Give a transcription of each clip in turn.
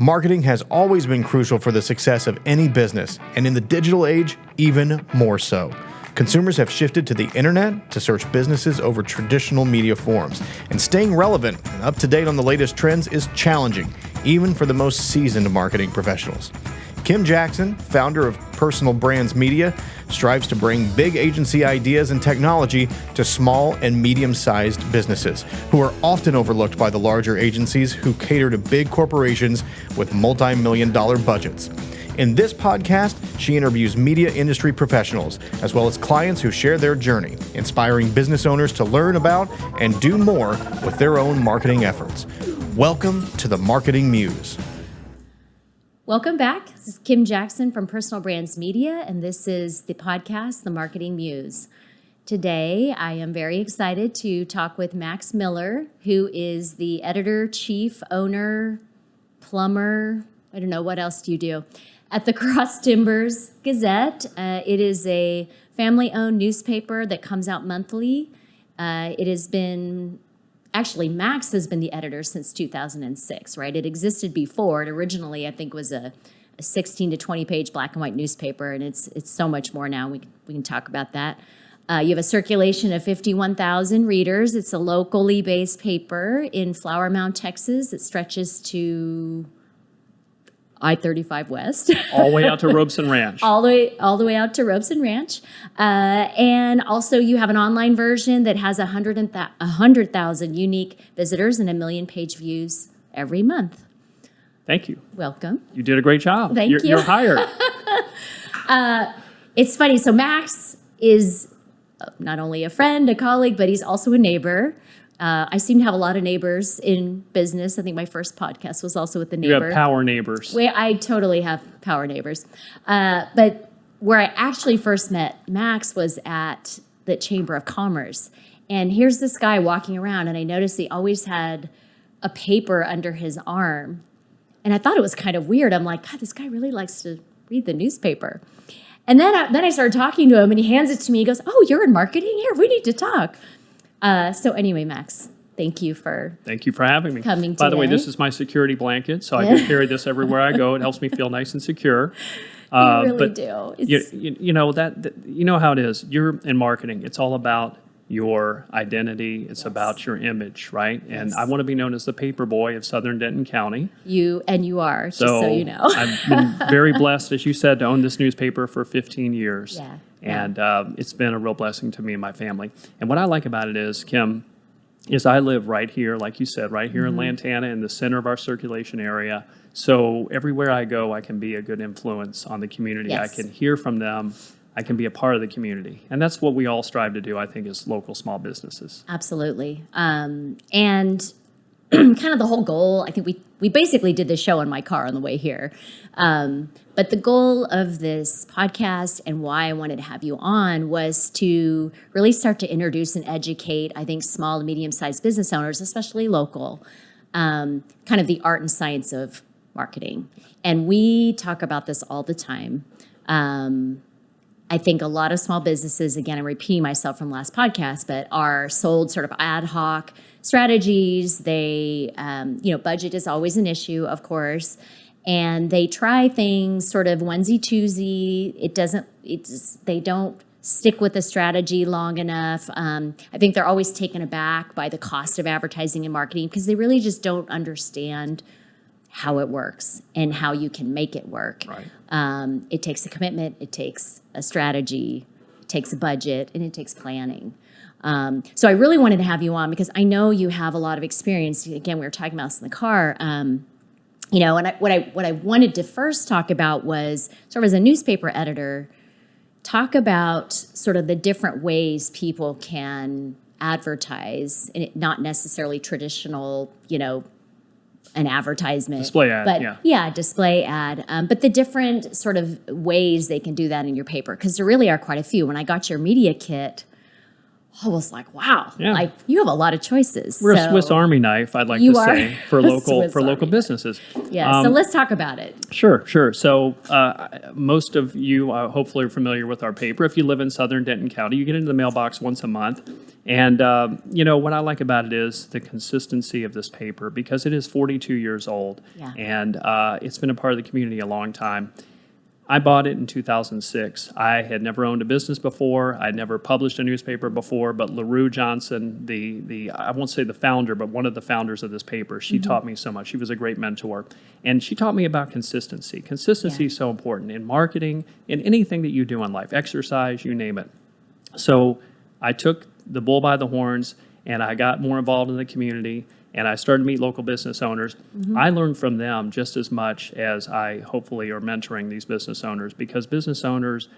Marketing has always been crucial for the success of any business, and in the digital age, even more so. Consumers have shifted to the internet to search businesses over traditional media forms, and staying relevant and up to date on the latest trends is challenging, even for the most seasoned marketing professionals. Kim Jackson, founder of Personal Brands Media, strives to bring big agency ideas and technology to small and medium-sized businesses who are often overlooked by the larger agencies who cater to big corporations with multi-million-dollar budgets. In this podcast, she interviews media industry professionals, as well as clients who share their journey, inspiring business owners to learn about and do more with their own marketing efforts. Welcome to the Marketing Muse. Welcome back. This is Kim Jackson from Personal Brands Media, and this is the podcast, The Marketing Muse. Today, I am very excited to talk with Max Miller, who is the editor, chief, owner, plumber, I don't know, what else do you do, at the Cross Timbers Gazette. It is a family-owned newspaper that comes out monthly. It has been... Actually, Max has been the editor since 2006, right? It existed before. It originally, I think, was a 16 to 20 page black and white newspaper, and it's so much more now. We can talk about that. You have a circulation of 51,000 readers. It's a locally based paper in Flower Mound, Texas. It stretches to I-35 West. All the way out to Robeson Ranch. all the way out to Robeson Ranch. And also you have an online version that has 100,000 unique visitors and 1 million page views every month. Thank you. Welcome. You did a great job. Thank you. You're hired. It's funny. So Max is not only a friend, a colleague, but he's also a neighbor. I seem to have a lot of neighbors in business. I think my first podcast was also with the neighbor. You have power neighbors. I totally have power neighbors. But where I actually first met Max was at the Chamber of Commerce. And here's this guy walking around, and I noticed he always had a paper under his arm. And I thought it was kind of weird. I'm like, God, this guy really likes to read the newspaper. And then I started talking to him, and he hands it to me. He goes, "Oh, you're in marketing? Here, we need to talk." So anyway, Max, thank you for having me. Coming By the way, today. this is my security blanket, so I can carry this everywhere I go. It helps me feel nice and secure. You really but do. You know you know how it is. You're in marketing. It's all about your identity. It's about your image, right? And Yes. I want to be known as the paper boy of Southern Denton County. You are, just so you know. I've been very blessed, as you said, to own this newspaper for 15 years. Yeah. And it's been a real blessing to me and my family. And what I like about it is, Kim, is I live right here, like you said, right here in Lantana, in the center of our circulation area. So everywhere I go, I can be a good influence on the community. Yes. I can hear from them. I can be a part of the community. And that's what we all strive to do, I think, as local small businesses. Absolutely. And kind of the whole goal, I think we basically did this show in my car on the way here. But the goal of this podcast and why I wanted to have you on was to really start to introduce and educate, I think, small to medium-sized business owners, especially local, kind of the art and science of marketing. And we talk about this all the time. I think a lot of small businesses, again, I'm repeating myself from last podcast, but are sold sort of ad hoc strategies. They, budget is always an issue, of course, and they try things sort of onesie-twosie. They don't stick with the strategy long enough. I think they're always taken aback by the cost of advertising and marketing because they really just don't understand how it works and how you can make it work. Right. It takes a commitment, it takes a strategy, it takes a budget, and it takes planning. So I really wanted to have you on because I know you have a lot of experience. Again, we were talking about this in the car. And what I wanted to first talk about was sort of as a newspaper editor, talk about sort of the different ways people can advertise, and not necessarily traditional, an advertisement. Display ad, but, yeah. Display ad. But the different sort of ways they can do that in your paper, because there really are quite a few. When I got your media kit, I was like, wow, Yeah. like you have a lot of choices. We're a So Swiss Army knife, I'd like You to are say, for a local Swiss Army knife. businesses. Yeah, so let's talk about it. Sure. So most of you hopefully are familiar with our paper. If you live in southern Denton County, you get into the mailbox once a month. And, what I like about it is the consistency of this paper because it is 42 years old. Yeah. And it's been a part of the community a long time. I bought it in 2006. I had never owned a business before. I'd never published a newspaper before, but LaRue Johnson, I won't say the founder, but one of the founders of this paper, she taught me so much. She was a great mentor. And she taught me about consistency. Consistency is so important in marketing, in anything that you do in life, exercise, you name it. So I took the bull by the horns and I got more involved in the community. And I started to meet local business owners. I learned from them just as much as I hopefully are mentoring these business owners because business owners,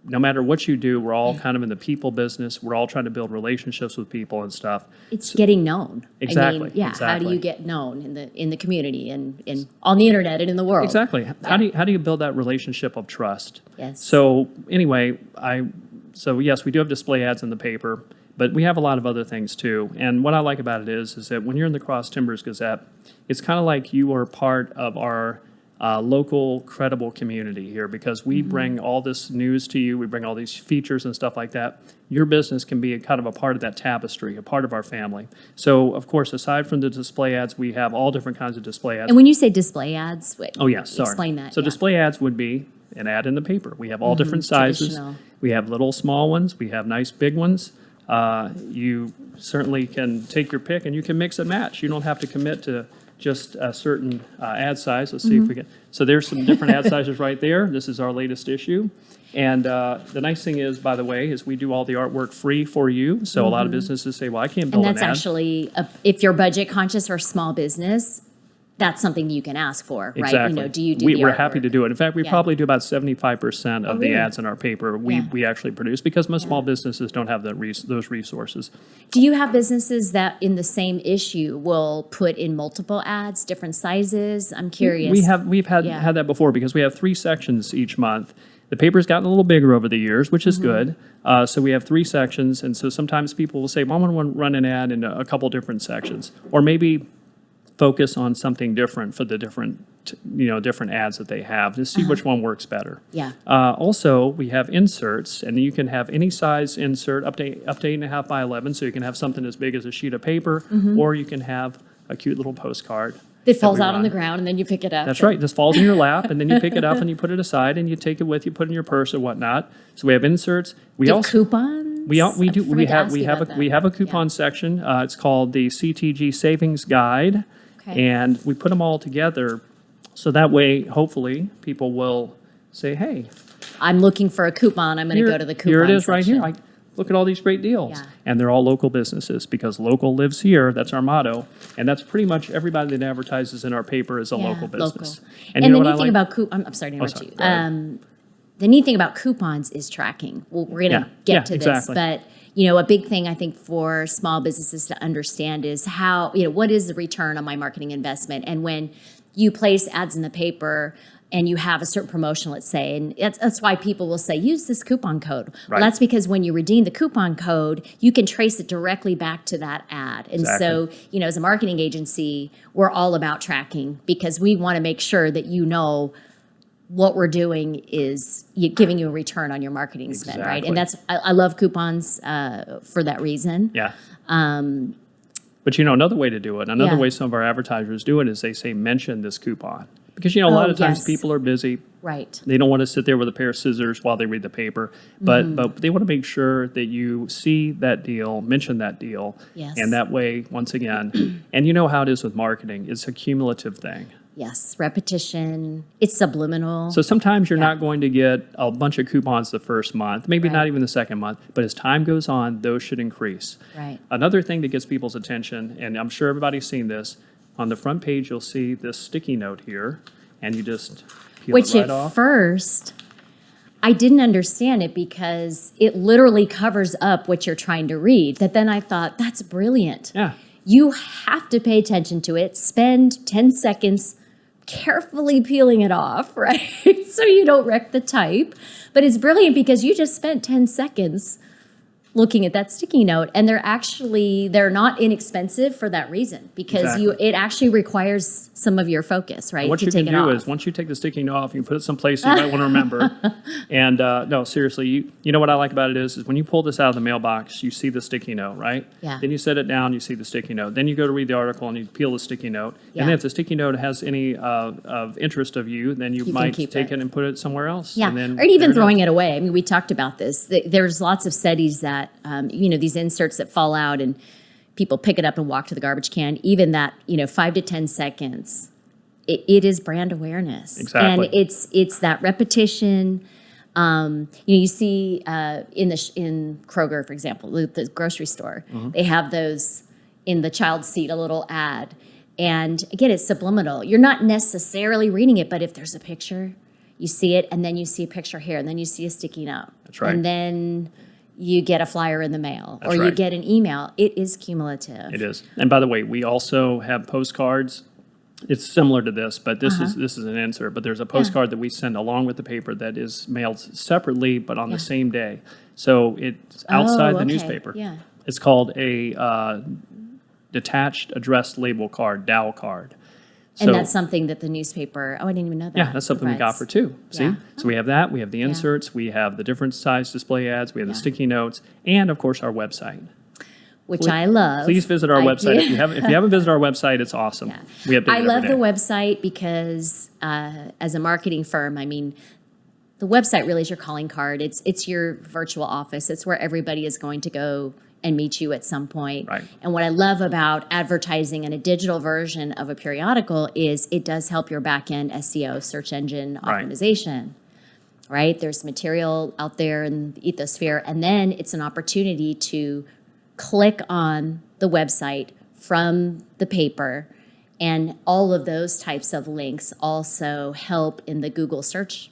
no matter what you do, we're all kind of in the people business. We're all trying to build relationships with people and stuff. It's getting known. Exactly. I mean, yeah. Exactly. How do you get known in the community and on the internet and in the world? Exactly. How do you build that relationship of trust? Yes. So anyway, yes, we do have display ads in the paper. But we have a lot of other things too. And what I like about it is that when you're in the Cross Timbers Gazette, it's kind of like you are part of our local credible community here because we bring all this news to you. We bring all these features and stuff like that. Your business can be kind of a part of that tapestry, a part of our family. So, of course, aside from the display ads, we have all different kinds of display ads. And when you say display ads, Explain that. So display ads would be an ad in the paper. We have all different sizes. Traditional. We have little small ones. We have nice big ones. You certainly can take your pick and you can mix and match. You don't have to commit to just a certain ad size. Let's see if we can. So there's some different ad sizes right there. This is our latest issue. And the nice thing is, by the way, is we do all the artwork free for you. So a lot of businesses say, well, I can't build And that's an ad. actually, if you're budget conscious or small business, that's something you can ask for, right? Exactly. Do you do the We're artwork? happy to do it. In fact, we probably do about 75% of the really? ads in our paper we actually produce because most small businesses don't have those resources. Do you have businesses that in the same issue will put in multiple ads, different sizes? I'm curious. We've had that before because we have 3 sections each month. The paper's gotten a little bigger over the years, which is good. So we have 3 sections, and so sometimes people will say, well, I want to run an ad in a couple different sections, or maybe focus on something different for the different ads that they have to see which one works better. Yeah. Also, we have inserts, and you can have any size insert up to 8.5 by 11, so you can have something as big as a sheet of paper, or you can have a cute little postcard. It falls we out on the run. ground and then you pick it up. That's right. It just falls in your lap, and then you pick it up and you put it aside, and you take it with you, put it in your purse or whatnot. So we have inserts. We also coupons? we I do we forgot to have ask we you have about we that. have a coupon section. It's called the CTG Savings Guide, Okay. and we put them all together, so that way, hopefully, people will say, "Hey, I'm looking for a coupon. I'm going to go to the coupon here it is right section. here. Look at all these great deals." Yeah. And they're all local businesses because local lives here. That's our motto. And that's pretty much everybody that advertises in our paper is a local business. And you know the what I neat thing like? about I'm sorry to interrupt sorry. you. Go ahead. The neat thing about coupons is tracking. Well, we're going to get to exactly. this, but a big thing I think for small businesses to understand is how, what is the return on my marketing investment? And when you place ads in the paper and you have a certain promotion, let's say, and that's why people will say, use this coupon code. Well, Right. that's because when you redeem the coupon code, you can trace it directly back to that ad. And so, as a marketing agency, we're all about tracking because we want to make sure that what we're doing is giving you a return on your marketing spend, right? Exactly. And that's I love coupons for that reason. Yeah. But another way to do it, another Yeah. way some of our advertisers do it is they say, mention this coupon. Because, a lot of times yes. people are busy. Right. They don't want to sit there with a pair of scissors while they read the paper. But they want to make sure that you see that deal, mention that deal. Yes. And that way, once again, and you know how it is with marketing, it's a cumulative thing. Yes. Repetition. It's subliminal. So sometimes you're not going to get a bunch of coupons the first month, maybe not Right. even the second month, but as time goes on, those should increase. Right. Another thing that gets people's attention, and I'm sure everybody's seen this, on the front page you'll see this sticky note here, and you just peel Which it right at off. first, I didn't understand it because it literally covers up what you're trying to read. That then I thought, that's brilliant. Yeah. You have to pay attention to it. Spend 10 seconds carefully peeling it off, right? So you don't wreck the type. But it's brilliant because you just spent 10 seconds looking at that sticky note, and they're not inexpensive for that reason, because it actually requires some of your focus, right? What you can do is, once you take the sticky note off, you can put it someplace you might want to remember. And no, seriously, you know what I like about it is when you pull this out of the mailbox, you see the sticky note, right? Yeah. Then you set it down, you see the sticky note. Then you go to read the article and you peel the sticky note. Yeah. And then if the sticky note has any of interest of you, then you might take it and put it somewhere else. Yeah, And then or even throwing it away. I mean, we talked about this. There's lots of studies that, these inserts that fall out and people pick it up and walk to the garbage can, even that, 5 to 10 seconds, it is brand awareness. Exactly. And it's that repetition. You see in Kroger, for example, the grocery store, they have those in the child's seat, a little ad. And again, it's subliminal. You're not necessarily reading it, but if there's a picture, you see it, and then you see a picture here, and then you see a sticky note. That's right. And then you get a flyer in the mail, That's or right. you get an email. It is cumulative. It is. And by the way, we also have postcards. It's similar to this, but this is an insert. But there's a postcard that we send along with the paper that is mailed separately, but on the same day. So it's outside the newspaper. Yeah. It's called a detached address label card, DAL card. And that's something that the newspaper, I didn't even know that. Yeah, that's something we got for two. See? Yeah. So we have that. We have the inserts. We have the different size display ads. We have the sticky notes. And, of course, our website. Which I love. Please visit our website. If you haven't visited our website, it's awesome. Yeah. We update I love every the day. website because as a marketing firm, I mean, the website really is your calling card. It's your virtual office. It's where everybody is going to go and meet you at some point. Right. And what I love about advertising in a digital version of a periodical is it does help your back-end SEO, search engine optimization. Right? There's material out there in the ethosphere, and then it's an opportunity to click on the website from the paper, and all of those types of links also help in the Google search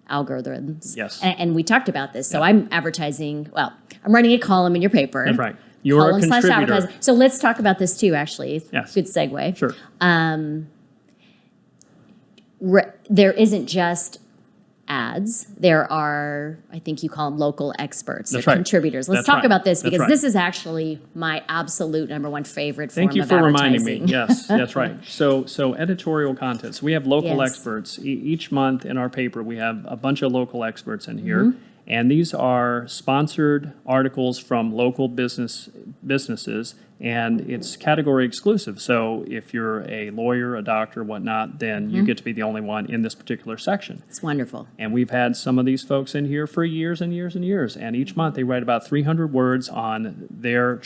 algorithms. Yes. And we talked about this. So I'm advertising, I'm writing a column in your paper. That's right. You're a contributor. Advertising. So let's talk about this too, actually. Yes. Good segue. Sure. There isn't just ads. There are, I think you call them local experts or contributors. Let's talk about this because this is actually my absolute number one favorite form of advertising. Thank you for reminding me. Yes, that's right. So editorial content. So we have local experts. Each month in our paper, we have a bunch of local experts in here. And these are sponsored articles from local businesses, and it's category exclusive. So if you're a lawyer, a doctor, whatnot, then you get to be the only one in this particular section. It's wonderful. And we've had some of these folks in here for years and years and years. And each month they write about 300 words on their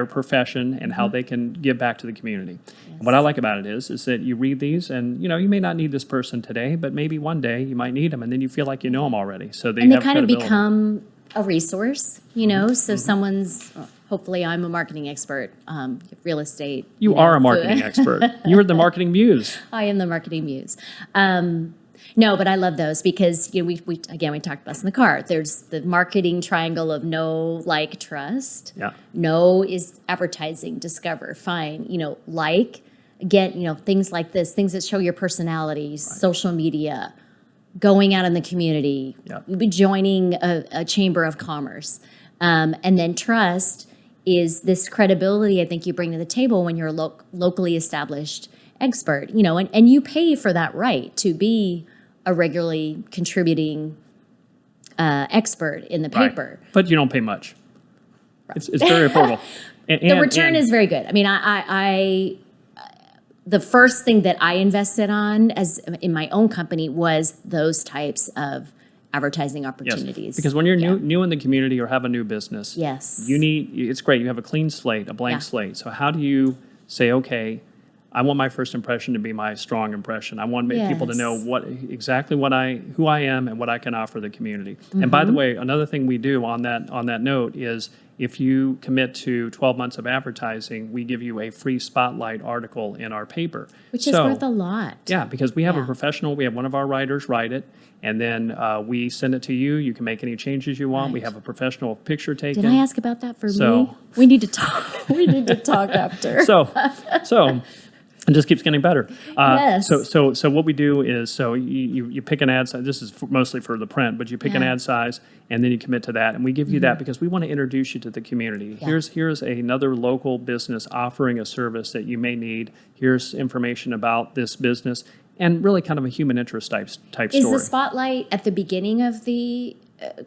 profession and how they can give back to the community. And what I like about it is that you read these and, you may not need this person today, but maybe one day you might need them, and then you feel like you know them already. So they have kind of credibility. become a resource, so someone's... Hopefully, I'm a marketing expert, real estate. You are a marketing expert. You're the marketing muse. I am the marketing muse. No, but I love those because we talked about this in the car. There's the marketing triangle of know, like, trust. Yeah. Know is advertising, discover, find. Like, again, things like this, things that show your personality, social media, going out in the community, joining a chamber of commerce, and then trust is this credibility I think you bring to the table when you're a locally established expert, and you pay for that right to be a regularly contributing expert in the paper. Right. But you don't pay much. It's very affordable. The return is very good. I mean, I the first thing that I invested on as in my own company was those types of advertising opportunities. Yes, because when you're new in the community or have a new business, it's great. You have a clean slate, a blank slate. So how do you say, okay, I want my first impression to be my strong impression. I want people to know who I am and what I can offer the community. And by the way, another thing we do on that note is if you commit to 12 months of advertising, we give you a free spotlight article in our paper. Which is worth a lot. Yeah, because we have a professional, we have one of our writers write it, and then we send it to you. You can make any changes you want. Right. We have a professional picture taken. Did I ask about that for me? We need to talk. We need to talk after. It just keeps getting better. Yes. So what we do is, so you pick an ad size. This is mostly for the print, but you pick an ad size, and then you commit to that. And we give you that because we want to introduce you to the community. Yeah. Here's another local business offering a service that you may need. Here's information about this business, and really kind of a human interest type story. Is the spotlight at the beginning of the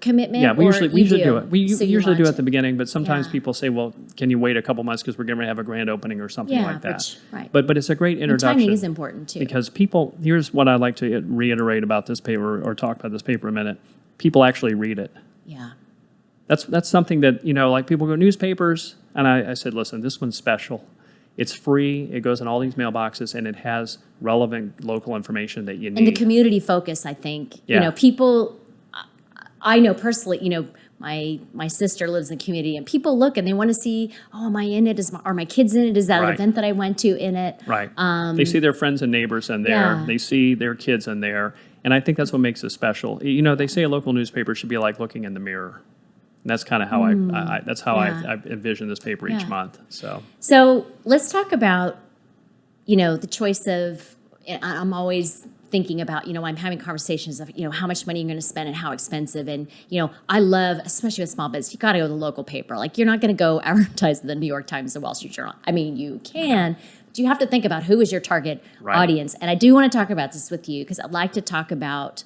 commitment? Yeah, we or usually do it. We So you usually do it launch at the beginning, but sometimes Yeah. people say, "Well, can you wait a couple months because we're going to have a grand opening or something Yeah, like that?" which- right. But it's a great And introduction. timing is important too. Because people, here's what I like to reiterate about this paper or talk about this paper a minute. People actually read it. Yeah. That's something that, like people go newspapers, and I said, listen, this one's special. It's free. It goes in all these mailboxes, and it has relevant local information that you need. And the community focus, I think. Yeah. People, I know personally, my sister lives in the community, and people look and they want to see, oh, am I in it? Are my kids in it? Is that an Right. event that I went to in it? Right. They see their friends and neighbors in there. Yeah. They see their kids in there. And I think that's what makes it special. They say a local newspaper should be like looking in the mirror. And that's kind of how I envision this paper each Yeah. month. So let's talk about, the choice of, I'm always thinking about, I'm having conversations of, how much money you're going to spend and how expensive. And, I love, especially with small business, you got to go to the local paper. Like, you're not going to go advertise in the New York Times, the Wall Street Journal. I mean, you can, but you have to think about who is your target Right. audience. And I do want to talk about this with you because I'd like to talk about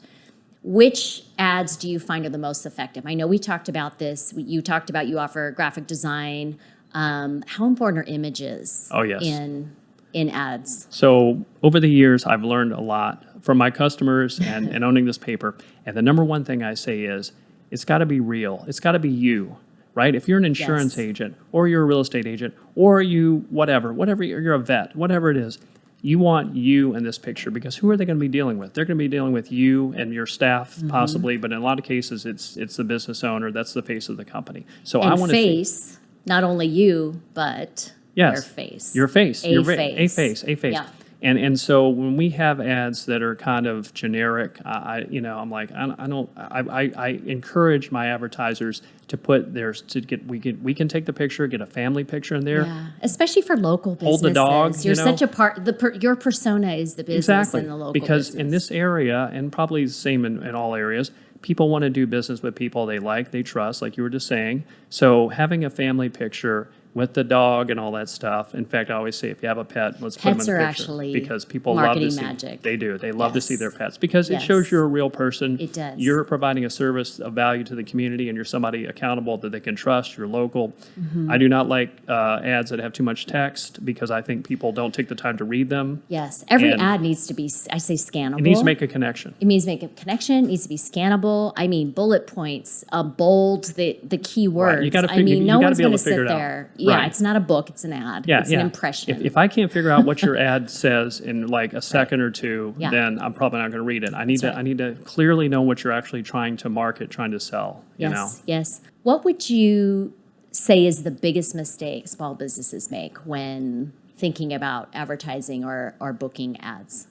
which ads do you find are the most effective? I know we talked about this. You talked about you offer graphic design. How important are images Oh, yes. in ads? So over the years, I've learned a lot from my customers and owning this paper. And the number one thing I say is, it's got to be real. It's got to be you, right? If you're an insurance Yes. agent or you're a real estate agent or you, whatever, you're a vet, whatever it is, you want you in this picture because who are they going to be dealing with? They're going to be dealing with you and your staff possibly, but in a lot of cases, it's the business owner. That's the face of the company. So I And want to see. face, not only you, but Yes. your face. Your face. A Your face. A face. Yeah. And so when we have ads that are kind of generic, I'm like, I encourage my advertisers to put theirs we can take the picture, get a family picture in there. Yeah, especially for local businesses. Hold the dog, You're such a part. Your persona is the business Exactly. and the local Because business. in this area, and probably the same in all areas, people want to do business with people they like, they trust, like you were just saying. So having a family picture with the dog and all that stuff. In fact, I always say if you have a pet, let's put them in Pets the are picture. actually Because people love to marketing see. magic. They do. They love to see Yes. their pets because it Yes. shows you're a real person. It does. You're providing a service of value to the community and you're somebody accountable that they can trust. You're local. Mm-hmm. I do not like ads that have too much text because I think people don't take the time to read them. Yes, every And- ad needs to be, I say, scannable. It needs to make a connection. It means make a connection. It needs to be scannable. I mean, bullet points, bold, the keywords. Right, you gotta I figure- mean, you no gotta one's be able going to to figure sit it out. there. Yeah, Right. it's not a book. It's an ad. Yeah, it's yeah. an impression. If I can't figure out what your ad says in like a second or two, Yeah. then I'm probably not going to read it. I need That's to right. I need to clearly know what you're actually trying to market, trying to sell. You know. Yes. What would you say is the biggest mistake small businesses make when thinking about advertising or booking ads?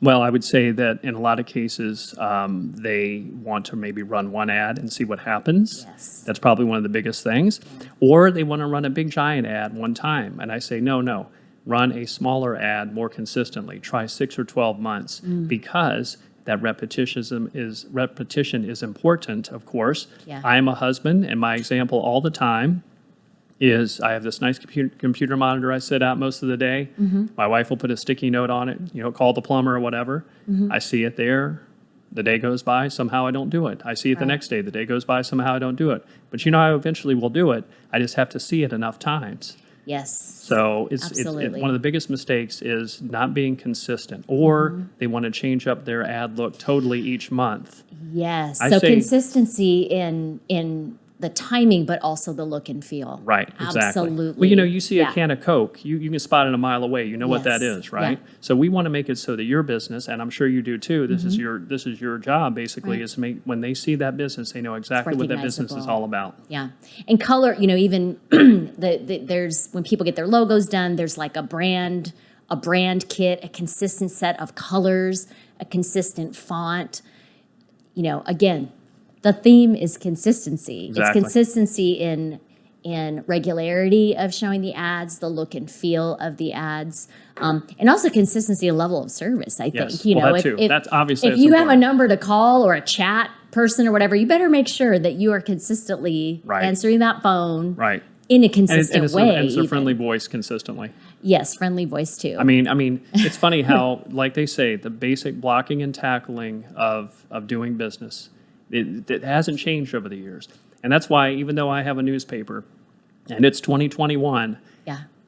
Well, I would say that in a lot of cases, they want to maybe run one ad and see what happens. Yes. That's probably one of the biggest things. Or they want to run a big giant ad one time. And I say, no. Run a smaller ad more consistently. Try 6 or 12 months because that repetition is important, of course. Yeah. I am a husband, and my example all the time is I have this nice computer monitor I sit at most of the day. My wife will put a sticky note on it, call the plumber or whatever. I see it there. The day goes by, somehow I don't do it. I see it the next day. The day goes by, somehow I don't do it. But I eventually will do it. I just have to see it enough times. Yes. So Absolutely. one of the biggest mistakes is not being consistent, or they want to change up their ad look totally each month. Yes. I So say- consistency in the timing, but also the look and feel. Right, exactly. Absolutely. Well, you see a Yeah. can of Coke, you can spot it a mile away. You know what that Yes. is, right? Yeah. So we want to make it so that your business, and I'm sure you do too. This is your job basically, Right. is to make when they see that business, they know exactly what that business is recognizable. all about. Yeah. And color, even there's when people get their logos done, there's like a brand kit, a consistent set of colors, a consistent font. Again, the theme is consistency. Exactly. It's consistency in regularity of showing the ads, the look and feel of the ads, and also consistency of level of service. I think that too. That's obviously if you have a number to call or a chat person or whatever, you better make sure that you are consistently answering that phone in a consistent way. And it's a friendly voice consistently. Yes, friendly voice too. I mean, it's funny how, like they say, the basic blocking and tackling of doing business, it hasn't changed over the years. And that's why, even though I have a newspaper and it's 2021,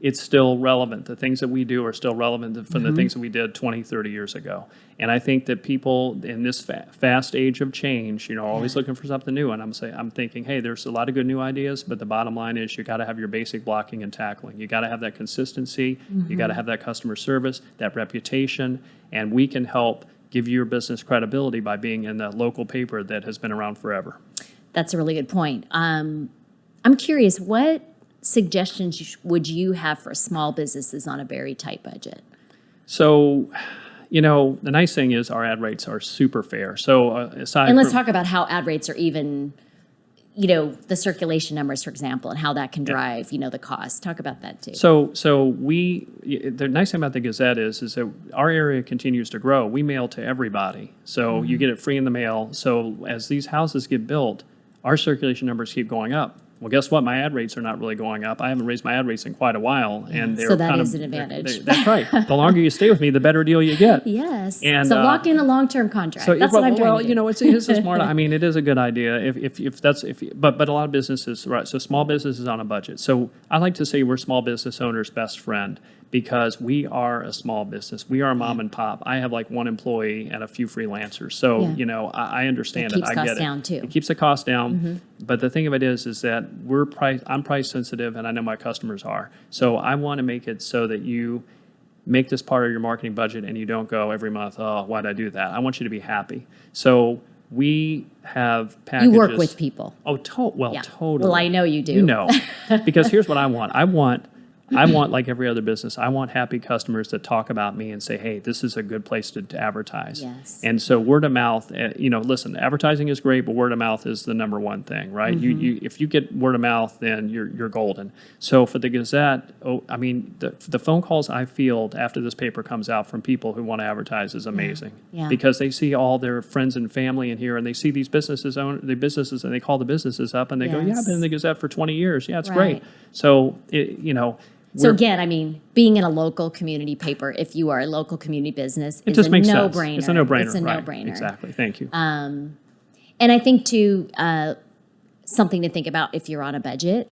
it's still relevant. The things that we do are still relevant from the things that we did 20, 30 years ago. And I think that people in this fast age of change, always looking for something new. And I'm thinking, hey, there's a lot of good new ideas, but the bottom line is you got to have your basic blocking and tackling. You got to have that consistency. You got to have that customer service, that reputation, and we can help give your business credibility by being in the local paper that has been around forever. That's a really good point. I'm curious, what suggestions would you have for small businesses on a very tight budget? So, the nice thing is our ad rates are super fair. So let's talk about how ad rates are even, the circulation numbers, for example, and how that can drive, the cost. Talk about that too. So the nice thing about the Gazette is that our area continues to grow. We mail to everybody. So you get it free in the mail. So as these houses get built, our circulation numbers keep going up. Well, guess what? My ad rates are not really going up. I haven't raised my ad rates in quite a while, and so that is an advantage. That's right. The longer you stay with me, the better deal you get. Yes. And so lock in a long-term contract. That's what I'm trying to do. It's a smart. It is a good idea. But a lot of businesses, right? So small businesses on a budget. So I like to say we're small business owners' best friend, because we are a small business. We are a mom and pop. I have like one employee and a few freelancers. So, I understand it. I get it. It keeps costs down too. It keeps the cost down. But the thing of it is that I'm price sensitive, and I know my customers are. So I want to make it so that you make this part of your marketing budget and you don't go every month, oh, why'd I do that? I want you to be happy. So we have packages. You work with people. Oh, totally. Well, I know you do. Because here's what I want. I want, like every other business, I want happy customers that talk about me and say, hey, this is a good place to advertise. Yes. And so word of mouth, listen, advertising is great, but word of mouth is the number one thing, right? If you get word of mouth, then you're golden. So for the Gazette, the phone calls I field after this paper comes out from people who want to advertise is amazing. Yeah. Because they see all their friends and family in here, and they see these businesses, and they call the businesses up, and they go, yeah, I've been in the Gazette for 20 years. Yeah, it's great. So, So again, being in a local community paper, if you are a local community business, is a no-brainer. It's a no-brainer. It's a no-brainer. Exactly. Thank you. And I think too, something to think about if you're on a budget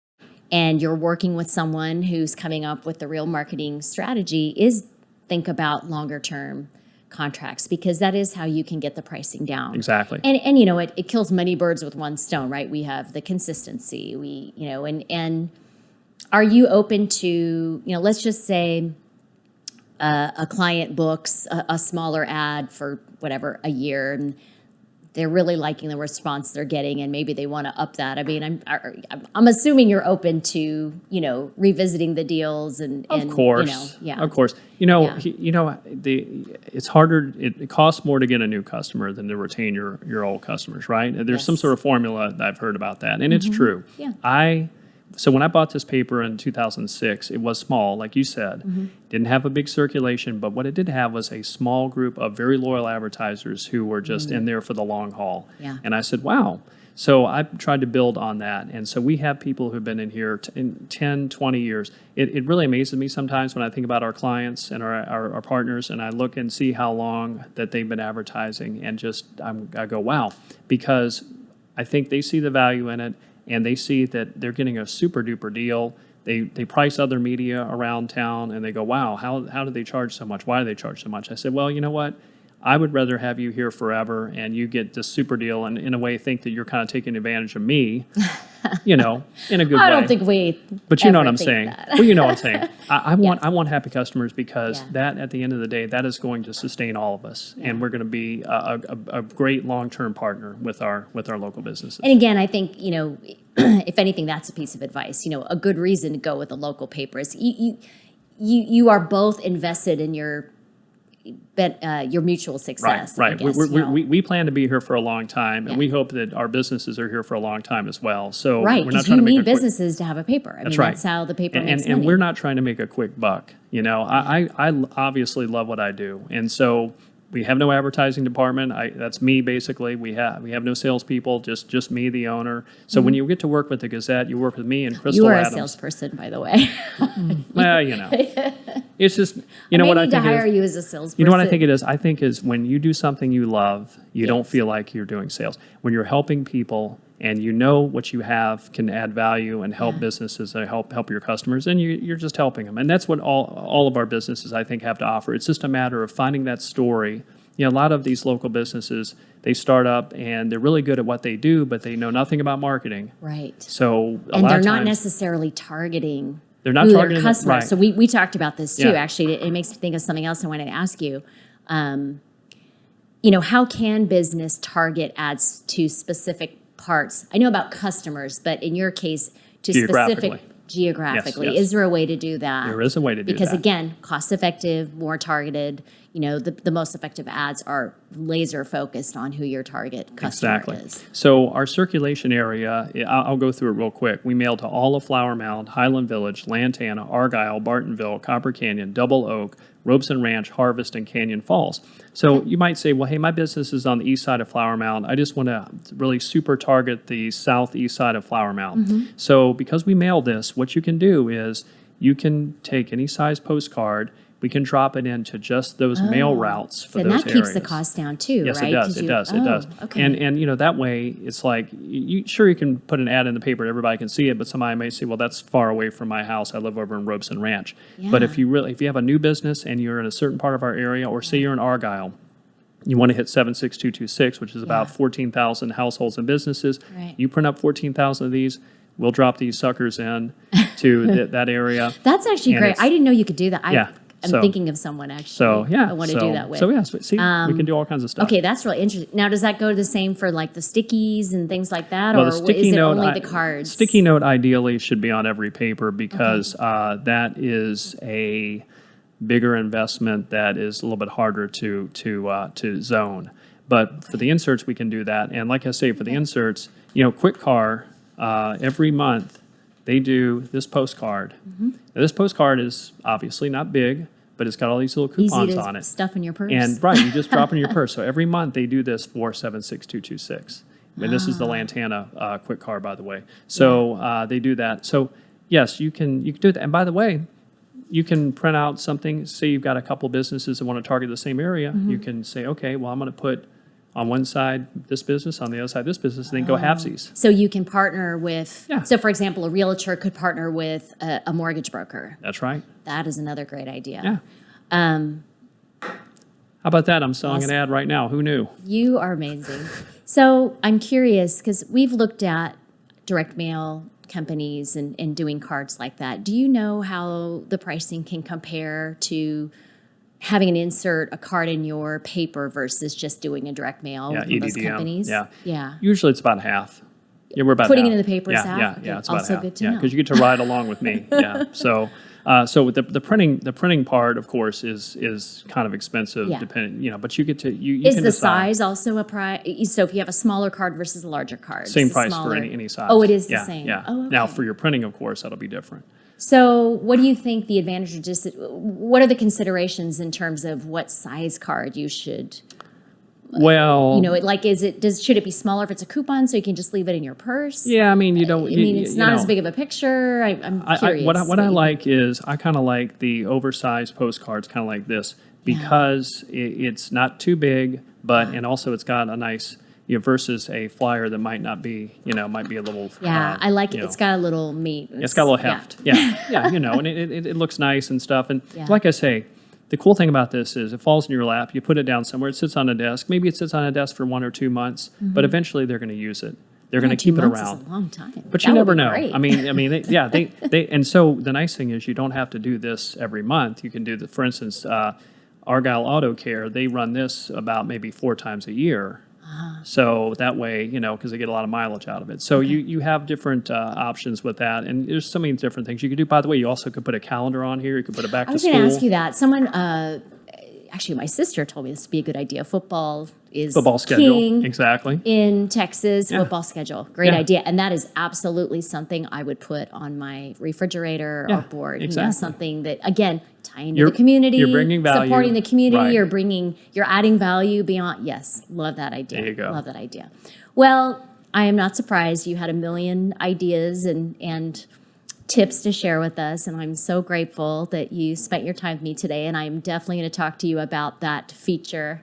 and you're working with someone who's coming up with the real marketing strategy is think about longer-term contracts, because that is how you can get the pricing down. Exactly. And it kills many birds with one stone, right? We have the consistency. And are you open to, let's just say a client books a smaller ad for whatever, a year, and they're really liking the response they're getting, and maybe they want to up that. I mean, I'm assuming you're open to, revisiting the deals and of course. Of course. It's harder. It costs more to get a new customer than to retain your old customers, right? There's some sort of formula that I've heard about that, and it's true. Yeah. So when I bought this paper in 2006, it was small, like you said. Didn't have a big circulation, but what it did have was a small group of very loyal advertisers who were just in there for the long haul. Yeah. And I said, wow. So I tried to build on that. And so we have people who've been in here in 10, 20 years. It really amazes me sometimes when I think about our clients and our partners, and I look and see how long that they've been advertising, and I go, wow, because I think they see the value in it. And they see that they're getting a super duper deal. They price other media around town, and they go, wow, how do they charge so much? Why do they charge so much? I said, well, you know what? I would rather have you here forever, and you get this super deal, and in a way think that you're kind of taking advantage of me, in a good way. I don't think we. But you know what I'm saying. Well, you know what I'm saying. I want happy customers, because that, at the end of the day, that is going to sustain all of us, and we're going to be a great long-term partner with our local businesses. And again, I think if anything, that's a piece of advice. A good reason to go with a local paper is you are both invested in your your mutual success. Right. I guess, We plan to be here for a long time, and Yeah. we hope that our businesses are here for a long time as well. So Right, we're not because trying you to make need a quick, businesses to have a paper. I mean, right. that's how the paper and, makes and money. we're not trying to make a quick buck. You know, I obviously love what I do, and so we have no advertising department. That's me basically. We have no salespeople, just me, the owner. So when you get to work with the Gazette, you work with me and Crystal You are Adams. a salesperson, by the way. Well, you know, it's just I know may what I need to think hire it is. you as a salesperson. You know what I think it is? I think is when you do something you love, you don't Yes. feel like you're doing sales. When you're helping people and you know what you have can add value and help businesses and help your customers, and you're just helping them. And that's what all of our businesses, I think, have to offer. It's just a matter of finding that story. You know, a lot of these local businesses, they start up and they're really good at what they do, but they know nothing about marketing. Right. So And lot they're of not times, necessarily targeting They're not who targeting their the- customers. right. So we talked about this too, Yeah. actually. It makes me think of something else I wanted to ask you. How can business target ads to specific parts? I know about customers, but in your case, to specific geographically. Yes. Is there a way to do that? There is a way to do Because that. again, cost effective, more targeted. The most effective ads are laser focused on who your target customer is. So our circulation area, I'll go through it real quick. We mail to all of Flower Mound, Highland Village, Lantana, Argyle, Bartonville, Copper Canyon, Double Oak, Robeson Ranch, Harvest, and Canyon Falls. So you might say, well, hey, my business is on the east side of Flower Mound. I just want to really super target the southeast side of Flower Mound. So because we mail this, what you can do is you can take any size postcard. We can drop it into just those mail routes for And those that keeps the areas. cost down too, Yes, right? it does. 'Cause It does. It oh, does. Okay. And that way, it's like you can put an ad in the paper, everybody can see it, but somebody may say, well, that's far away from my house. I live over in Robeson Ranch. But Yeah. if you have a new business and you're in a certain part of our area, or say you're in Argyle, you want to hit 76226, which is about 14,000 households and businesses. Right. You print up 14,000 of these. We'll drop these suckers in to that area. That's actually And great. it's- I didn't know you could do that. Yeah. I'm So- thinking of someone actually. So yeah, I want to do that with. So yeah, see, we can do all kinds of stuff. Okay, that's really interesting. Now, does that go the same for like the stickies and things like that, Well, or the sticky is it note, only the cards? Sticky note ideally should be on every paper because that is a bigger investment that is a little bit harder to zone. But for the inserts, we can do that. And like I say, for the inserts, Quick Car every month they do this postcard. Now, this postcard is obviously not big, but it's got all these little Easy coupons to on it. stuff in your purse. And right, you just drop it in your purse. So every month they do this for 76226. And this is the Lantana Quick Car, by the way. So they do that. So yes, you can do that. And by the way, you can print out something. Say you've got a couple businesses that want to target the same area. You can say, okay, well, I'm going to put on one side this business, on the other side this business, and then go halvesies. so you can partner with. Yeah. So, for example, a realtor could partner with a mortgage broker. That's right. That is another great idea. Yeah. How about that? I'm selling an ad right now. Who knew? You are amazing. So I'm curious because we've looked at direct mail companies and doing cards like that. Do you know how the pricing can compare to having an insert, a card in your paper versus just doing a direct mail Yeah, from those EDDM. companies? Yeah. Yeah. Usually it's about half. Yeah, we're about Putting it half. in the paper is half? Yeah, Okay, yeah, it's about also half. good to yeah, know. because you get to ride along with me. Yeah. So with the printing part, of course, is kind of expensive, Yeah. depending. But you get to you Is can the decide. size also a price? So if you have a smaller card versus a larger card, Same it's price smaller. for any size. Oh, it is Yeah, the same. Yeah. Oh, okay. Now for your printing, of course, that'll be different. So, what do you think the advantage or what are the considerations in terms of what size card you should? Well, Should it be smaller if it's a coupon so you can just leave it in your purse? yeah. I mean, you don't. I mean, it's not as big of a picture. I'm curious. What I you like is I kind of like the oversized postcards, kind of like this, because it's not too big, but and also it's got a nice. Versus a flyer that might not be, might be a little. Yeah, I like it. It's got a little meat. It's got a little heft. Yeah, and it looks nice and stuff. And like I say, the cool thing about this is it falls in your lap. You put it down somewhere. It sits on a desk. Maybe it sits on a desk for 1 or 2 months, but eventually they're going to use it. They're going to keep it 2 months around. is a long time. But That you would never be know. great. I mean, they and so the nice thing is you don't have to do this every month. You can do for instance, Argyle Auto Care. They run this about maybe 4 times a year. So that way, because they get a lot of mileage out of it. So you have different options with that, and there's so many different things you could do. By the way, you also could put a calendar on here. You could put it back I to was school. going to ask you that. Someone actually, my sister told me this would be a good idea. Football is Football schedule. king Exactly. in Texas. Yeah. Football schedule. Great Yeah. idea. And that is absolutely something I would put on my refrigerator Yeah, or board. exactly. Something that, again, tying to You're- the community. you're bringing value. Supporting the community. Right. You're adding value beyond. Yes. Love that idea. There you go. Love that idea. Well, I am not surprised you had a million ideas and tips to share with us, and I'm so grateful that you spent your time with me today, and I'm definitely going to talk to you about that feature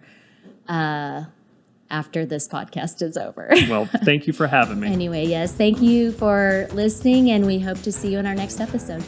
after this podcast is over. Well, thank you for having me. Anyway, yes, thank you for listening, and we hope to see you in our next episode.